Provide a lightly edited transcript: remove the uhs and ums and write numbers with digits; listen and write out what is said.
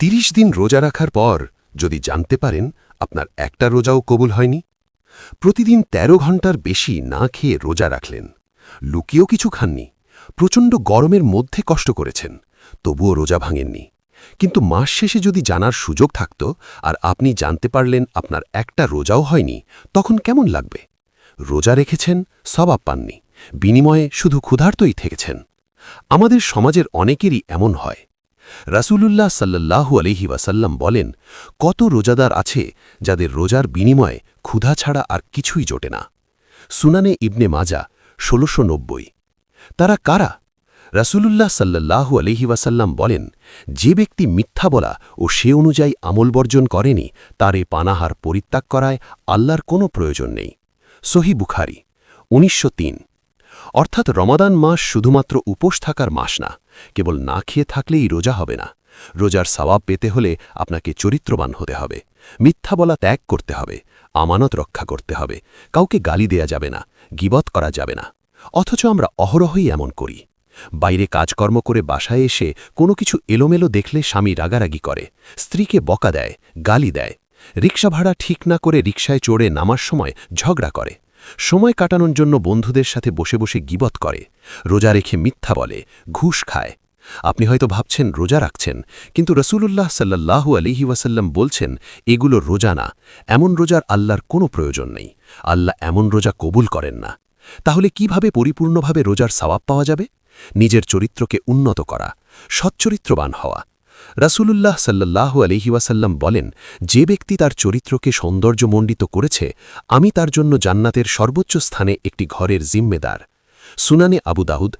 ৩০ দিন রোজা রাখার পর যদি জানতে পারেন আপনার একটা রোজাও কবুল হয়নি, প্রতিদিন ১৩ ঘণ্টার বেশি না খেয়ে রোজা রাখলেন, লুকিয়েও কিছু খাননি, প্রচণ্ড গরমের মধ্যে কষ্ট করেছেন, তবুও রোজা ভাঙেননি, কিন্তু মাস শেষে যদি জানার সুযোগ থাকত আর আপনি জানতে পারলেন আপনার একটা রোজাও হয়নি, তখন কেমন লাগবে? রোজা রেখেছেন, সওয়াব পাননি, বিনিময়ে শুধু ক্ষুধার্তই থেকেছেন। আমাদের সমাজের অনেকেরই এমন হয়। রাসূলুল্লাহ সাল্লাল্লাহু আলাইহি ওয়াসাল্লাম বলেন, কত রোজাদার আছে যাদের রোজার বিনিময়ে ক্ষুধা ছাড়া আর কিছুই জোটে না। সুনানে ইবনে মাজা ১৬৯০। তারা কারা? রাসূলুল্লাহ সাল্লাল্লাহু আলাইহি ওয়াসাল্লাম বলেন, যে ব্যক্তি মিথ্যা বলা ও সে অনুযায়ী আমল বর্জন করেনি, তার এ পানাহার পরিত্যাগ করায় আল্লাহর কোনো প্রয়োজন নেই। সহিহ বুখারী ১৯০৩। অর্থাৎ রমাদান মাস শুধুমাত্র উপোস থাকার মাস না, কেবল না খেয়ে থাকলেই রোজা হবে না। রোজার সওয়াব পেতে হলে আপনাকে চরিত্রবান হতে হবে, মিথ্যা বলা ত্যাগ করতে হবে, আমানত রক্ষা করতে হবে, কাউকে গালি দেয়া যাবে না, গীবত করা যাবে না। অথচ আমরা অহরহই এমন করি। বাইরে কাজকর্ম করে বাসায় এসে কোনো কিছু এলোমেলো দেখলে স্বামী রাগারাগি করে, স্ত্রীকে বকা দেয়, গালি দেয়, রিকশা ভাড়া ঠিক না করে রিকশায় চড়ে নামার সময় ঝগড়া করে, সময় কাটানোর জন্য বন্ধুদের সাথে বসে বসে গীবত করে, রোজা রেখে মিথ্যা বলে, ঘুষ খায়। আপনি হয়তো ভাবছেন রোজা রাখছেন, কিন্তু রাসূলুল্লাহ সাল্লাল্লাহু আলাইহি ওয়াসাল্লাম বলছেন, এগুলো রোজা না, এমন রোজার আল্লাহর কোনো প্রয়োজন নেই। আল্লাহ এমন রোজা কবুল করেন না। তাহলে কিভাবে পরিপূর্ণভাবে রোজার সওয়াব পাওয়া যাবে? নিজের চরিত্রকে উন্নত করা, সচ্চরিত্রবান হওয়া। রাসূলুল্লাহ সাল্লাল্লাহু আলাইহি ওয়াসাল্লাম বলেন, যে ব্যক্তি তার চরিত্রকে সৌন্দর্যমণ্ডিত করেছে, আমি তার জন্য জান্নাতের সর্বোচ্চ স্থানে একটি ঘরের জিম্মেদার। সুনানে আবু দাউদ